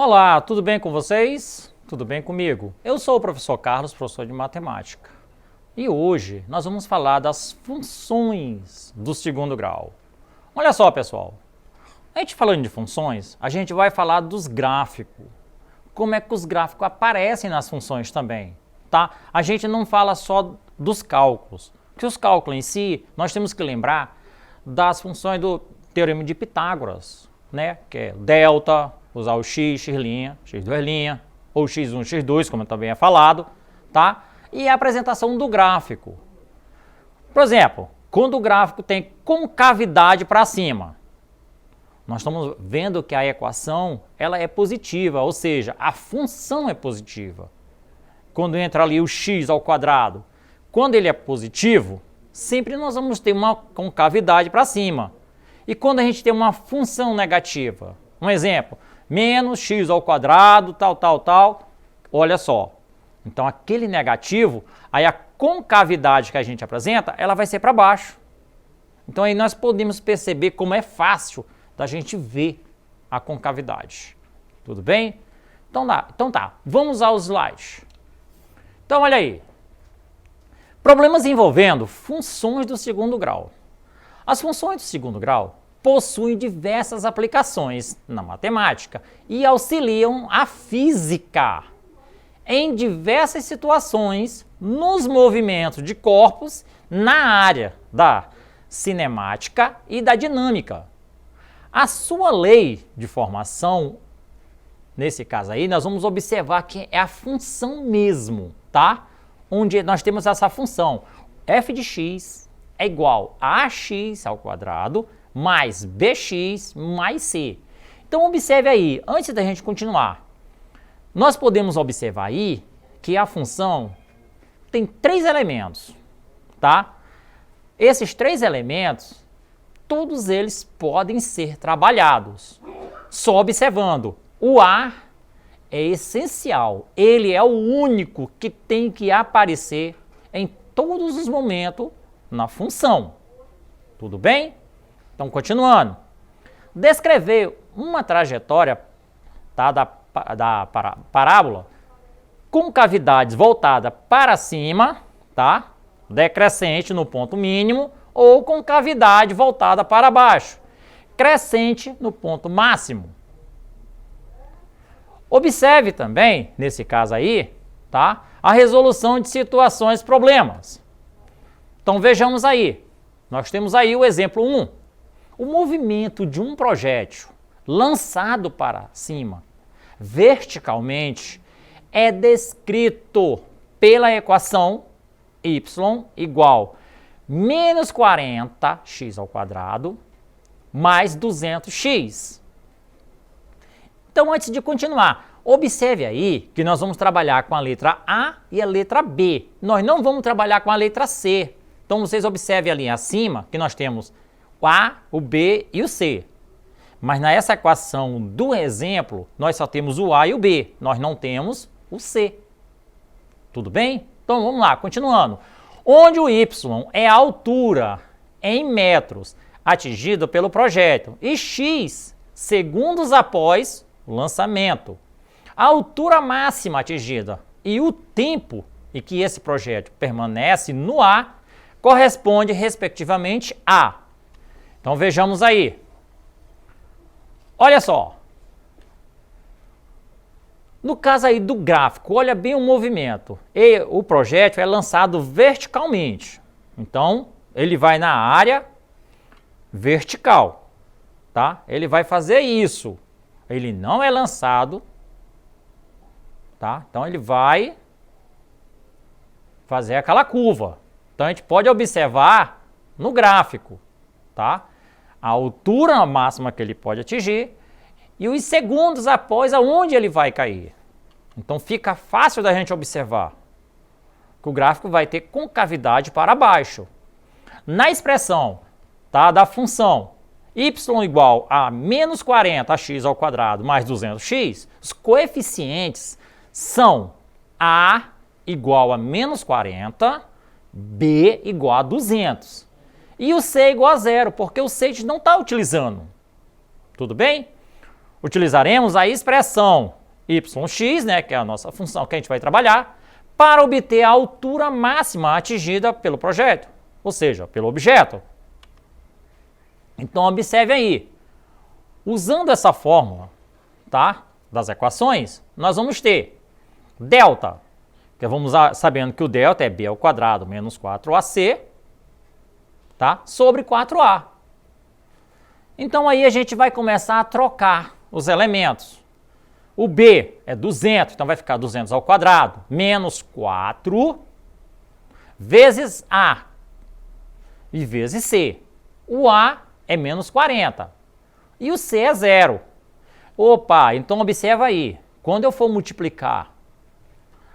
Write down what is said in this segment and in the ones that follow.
Olá, tudo bem com vocês? Tudo bem comigo? Eu sou o professor Carlos, professor de matemática. E hoje nós vamos falar das funções do segundo grau. Olha só, pessoal. A gente falando de funções, a gente vai falar dos gráficos. Como é que os gráficos aparecem nas funções também, tá? A gente não fala só dos cálculos. Que os cálculos em si, nós temos que lembrar das funções do Teorema de Pitágoras, né? Que é delta, usar o x, x', x2', ou x1, x2, como também é falado, tá? E a apresentação do gráfico. Por exemplo, quando o gráfico tem concavidade para cima, nós estamos vendo que a equação ela é positiva, ou seja, a função é positiva. Quando entra ali o x ao quadrado, quando ele é positivo, sempre nós vamos ter uma concavidade para cima. E quando a gente tem uma função negativa, um exemplo, menos x ao quadrado, tal, olha só. Então aquele negativo, aí a concavidade que a gente apresenta, ela vai ser para baixo. Então aí nós podemos perceber como é fácil da gente ver a concavidade. Tudo bem? Então tá, vamos aos slides. Então olha aí. Problemas envolvendo funções do segundo grau. As funções do segundo grau possuem diversas aplicações na matemática e auxiliam a física em diversas situações nos movimentos de corpos na área da cinemática e da dinâmica. A sua lei de formação, nesse caso aí, nós vamos observar que é a função mesmo, tá? Onde nós temos essa função, f de x é igual a ax ao quadrado mais bx mais c. Então observe aí, antes da gente continuar, nós podemos observar aí que a função tem 3 elementos, tá? Esses 3 elementos, todos eles podem ser trabalhados. Só observando, o a é essencial, ele é o único que tem que aparecer em todos os momentos na função. Tudo bem? Então, continuando. Descrever uma trajetória, tá, da parábola com cavidades voltadas para cima, tá? Decrescente no ponto mínimo, ou com cavidade voltada para baixo, crescente no ponto máximo. Observe também, nesse caso aí, tá, a resolução de situações problemas. Então vejamos aí, nós temos aí o exemplo 1. O movimento de um projétil lançado para cima verticalmente é descrito pela equação y igual menos 40x ao quadrado mais 200x. Então, antes de continuar, observe aí que nós vamos trabalhar com a letra A e a letra B. Nós não vamos trabalhar com a letra C. Então, vocês observem ali acima que nós temos o A, o B e o C. Mas nessa equação do exemplo, nós só temos o A e o B. Nós não temos o C. Tudo bem? Então, vamos lá, continuando. Onde o Y é a altura em metros atingida pelo projétil e X segundos após o lançamento. A altura máxima atingida e o tempo em que esse projétil permanece no ar corresponde respectivamente a. Então vejamos aí. Olha só. No caso aí do gráfico, olha bem o movimento. E o projétil é lançado verticalmente. Então, ele vai na área vertical, tá? Ele vai fazer isso. Ele não é lançado, tá? Então, ele vai fazer aquela curva. Então, a gente pode observar no gráfico, tá? A altura máxima que ele pode atingir e os segundos após aonde ele vai cair. Então fica fácil da gente observar que o gráfico vai ter concavidade para baixo. Na expressão, tá, da função y igual a menos 40x ao quadrado mais 200x, os coeficientes são a igual a menos 40, b igual a 200. E o c igual a 0, porque o c a gente não está utilizando. Tudo bem? Utilizaremos a expressão yx, né, que é a nossa função que a gente vai trabalhar, para obter a altura máxima atingida pelo projeto, ou seja, pelo objeto. Então, observe aí. Usando essa fórmula, tá, das equações, nós vamos ter delta, que vamos sabendo que o delta é b ao quadrado menos 4ac, tá, sobre 4a. Então, aí a gente vai começar a trocar os elementos. O b é 200, então vai ficar 200 ao quadrado, menos 4, vezes a, e vezes c. O a é menos 40, e o c é 0. Opa, então observa aí, quando eu for multiplicar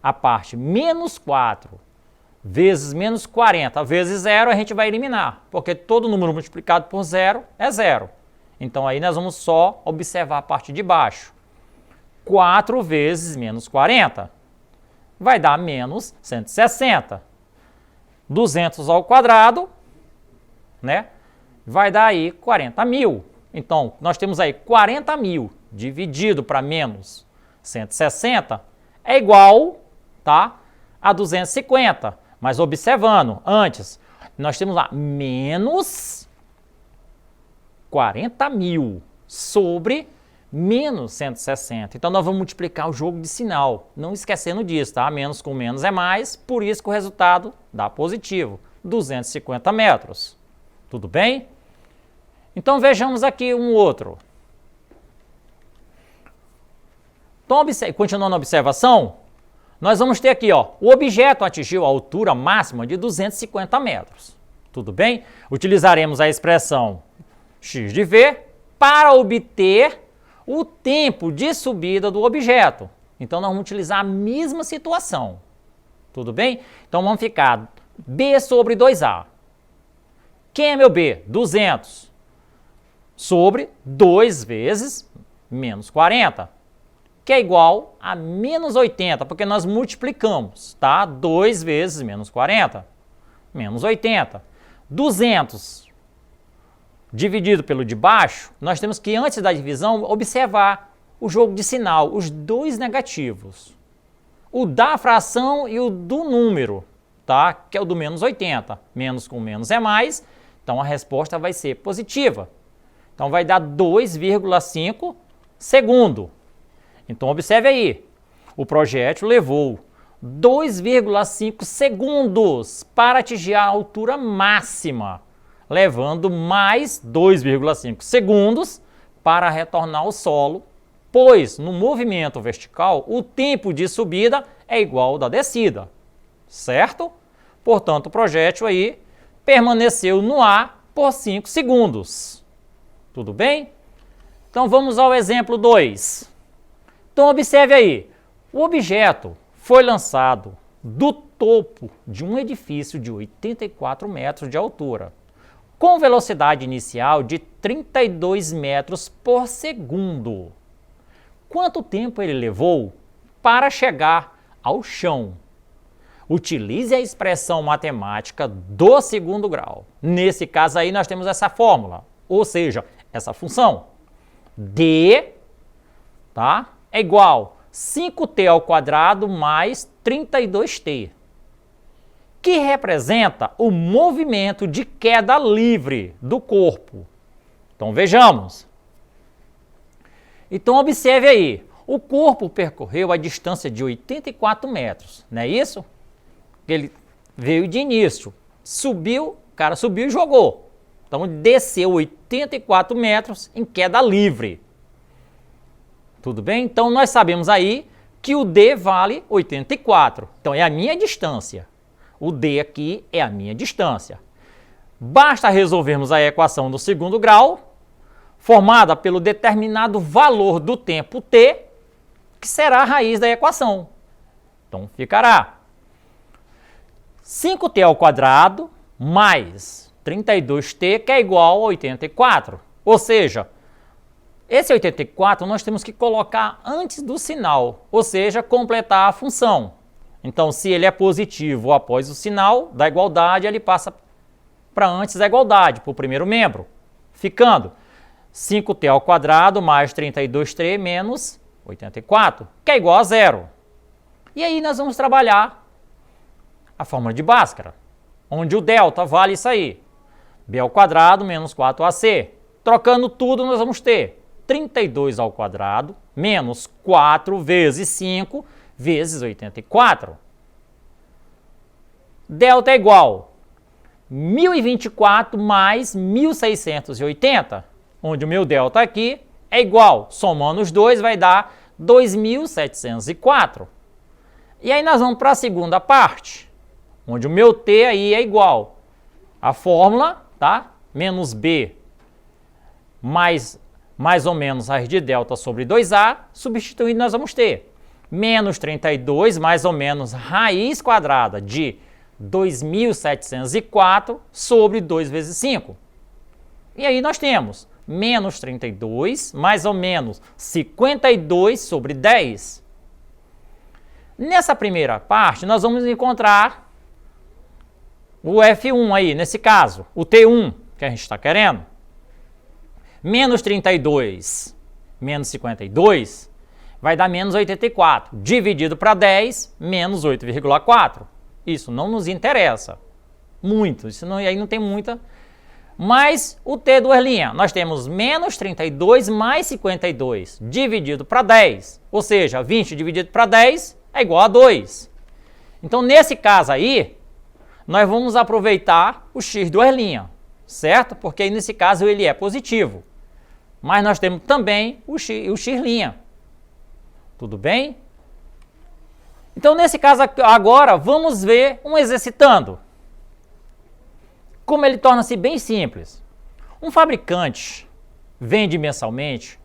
a parte menos 4 vezes menos 40 vezes 0, a gente vai eliminar, porque todo número multiplicado por 0 é 0. Então aí nós vamos só observar a parte de baixo. 4 vezes menos 40 vai dar menos 160. 200 ao quadrado, né? Vai dar aí 40 mil. Então, nós temos aí 40 mil dividido para menos 160 é igual, tá, a 250. Mas observando, antes, nós temos lá menos 40 mil sobre menos 160. Então, nós vamos multiplicar o jogo de sinal, não esquecendo disso, tá? Menos com menos é mais, por isso que o resultado dá positivo, 250 metros. Tudo bem? Então, vejamos aqui um outro. Então, continuando a observação, nós vamos ter aqui, ó, o objeto atingiu a altura máxima de 250 metros. Tudo bem? Utilizaremos a expressão x de v para obter o tempo de subida do objeto. Então, nós vamos utilizar a mesma situação. Tudo bem? Então, vamos ficar b sobre 2a. Quem é meu b? 200 sobre 2 vezes menos 40, que é igual a menos 80, porque nós multiplicamos, tá? 2 vezes menos 40, menos 80. 200 dividido pelo de baixo, nós temos que, antes da divisão, observar o jogo de sinal, os dois negativos. O da fração e o do número, tá? Que é o do menos 80. Menos com menos é mais, então a resposta vai ser positiva. Então vai dar 2,5 segundo. Então observe aí, o projétil levou 2,5 segundos para atingir a altura máxima, levando mais 2,5 segundos para retornar ao solo, pois no movimento vertical o tempo de subida é igual ao da descida, certo? Portanto, o projétil aí permaneceu no ar por 5 segundos. Tudo bem? Então vamos ao exemplo 2. Então observe aí, o objeto foi lançado do topo de um edifício de 84 metros de altura, com velocidade inicial de 32 metros por segundo. Quanto tempo ele levou para chegar ao chão? Utilize a expressão matemática do segundo grau. Nesse caso aí nós temos essa fórmula, ou seja, essa função. D, tá, é igual a 5t ao quadrado mais 32t, que representa o movimento de queda livre do corpo. Então vejamos. Então observe aí, o corpo percorreu a distância de 84 metros, não é isso? Ele veio de início, subiu, o cara subiu e jogou. Então desceu 84 metros em queda livre. Tudo bem? Então nós sabemos aí que o D vale 84. Então é a minha distância. O D aqui é a minha distância. Basta resolvermos a equação do segundo grau, formada pelo determinado valor do tempo t, que será a raiz da equação. Então ficará 5t ao quadrado mais 32t, que é igual a 84. Ou seja, esse 84 nós temos que colocar antes do sinal, ou seja, completar a função. Então, se ele é positivo após o sinal da igualdade, ele passa para antes da igualdade, para o primeiro membro, ficando 5t ao quadrado mais 32t menos 84, que é igual a zero. E aí nós vamos trabalhar a fórmula de Bhaskara, onde o delta vale isso aí. b ao quadrado menos 4ac. Trocando tudo, nós vamos ter 32 ao quadrado menos 4 vezes 5 vezes 84. Delta é igual a 1024 mais 1680, onde o meu delta aqui é igual, somando os dois vai dar 2704. E aí nós vamos para a segunda parte, onde o meu t aí é igual a fórmula, tá? Menos b mais ou menos raiz de delta sobre 2a, substituindo nós vamos ter menos 32 mais ou menos raiz quadrada de 2704 sobre 2 vezes 5. E aí nós temos menos 32 mais ou menos 52 sobre 10. Nessa primeira parte, nós vamos encontrar o F1 aí, nesse caso, o T1 que a gente está querendo. Menos 32 menos 52 vai dar menos 84, dividido para 10, menos 8,4. Isso não nos interessa muito, isso não, aí não tem muita. Mas o T duas linhas, nós temos menos 32 mais 52, dividido para 10. Ou seja, 20 dividido para 10 é igual a 2. Então, nesse caso aí, nós vamos aproveitar o x duas linhas, certo? Porque aí, nesse caso, ele é positivo. Mas nós temos também o x'. Tudo bem? Então, nesse caso agora, vamos ver um exercitando. Como ele torna-se bem simples. Um fabricante vende mensalmente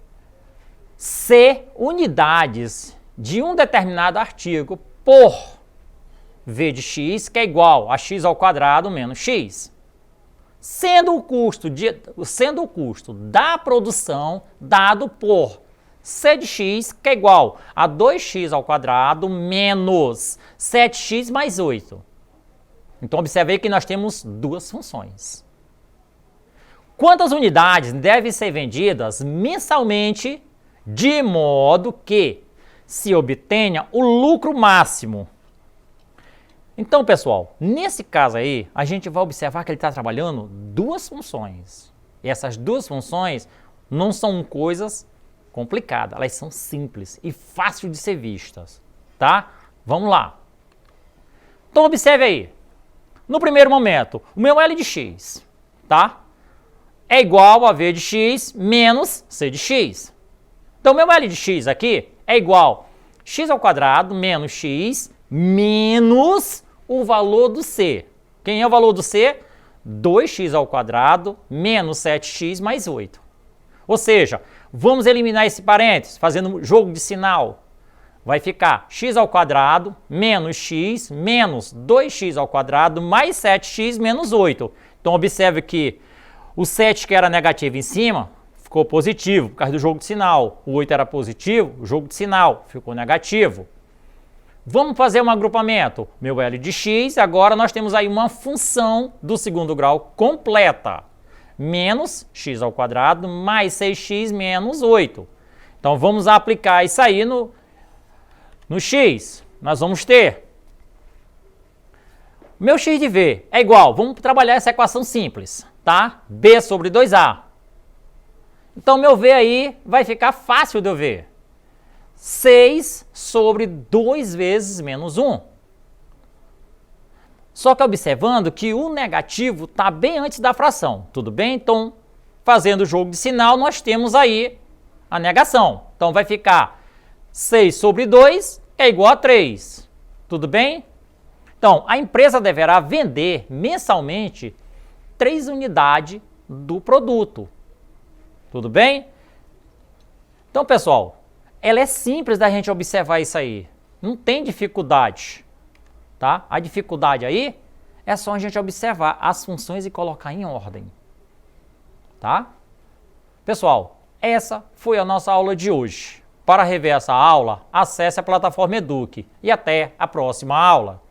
C unidades de um determinado artigo por V de x, que é igual a x ao quadrado menos x. Sendo o custo da produção dado por C de x, que é igual a 2x ao quadrado menos 7x mais 8. Então, observe aí que nós temos duas funções. Quantas unidades devem ser vendidas mensalmente de modo que se obtenha o lucro máximo? Então, pessoal, nesse caso aí, a gente vai observar que ele está trabalhando duas funções. E essas duas funções não são coisas complicadas, elas são simples e fáceis de ser vistas, tá? Vamos lá. Então, observe aí. No primeiro momento, o meu L de x, tá? É igual a V de x menos C de x. Então, meu L de x aqui é igual a x ao quadrado menos x menos o valor do C. Quem é o valor do C? 2x ao quadrado menos 7x mais 8. Ou seja, vamos eliminar esse parênteses, fazendo um jogo de sinal. Vai ficar x ao quadrado menos x menos 2x ao quadrado mais 7x menos 8. Então, observe que o 7 que era negativo em cima ficou positivo por causa do jogo de sinal. O 8 era positivo, o jogo de sinal ficou negativo. Vamos fazer um agrupamento. Meu L de x, agora nós temos aí uma função do segundo grau completa. Menos x ao quadrado mais 6x menos 8. Então, vamos aplicar isso aí no x. Nós vamos ter meu x de v é igual, vamos trabalhar essa equação simples, tá? B sobre 2a. Então, meu v aí vai ficar fácil de eu ver. 6 sobre 2 vezes menos 1. Só que observando que o negativo está bem antes da fração, tudo bem? Então, fazendo o jogo de sinal, nós temos aí a negação. Então, vai ficar 6 sobre 2 é igual a 3. Tudo bem? Então, a empresa deverá vender mensalmente 3 unidades do produto. Tudo bem? Então, pessoal, ela é simples da gente observar isso aí. Não tem dificuldade, tá? A dificuldade aí é só a gente observar as funções e colocar em ordem, tá? Pessoal, essa foi a nossa aula de hoje. Para rever essa aula, acesse a plataforma Eduque e até a próxima aula.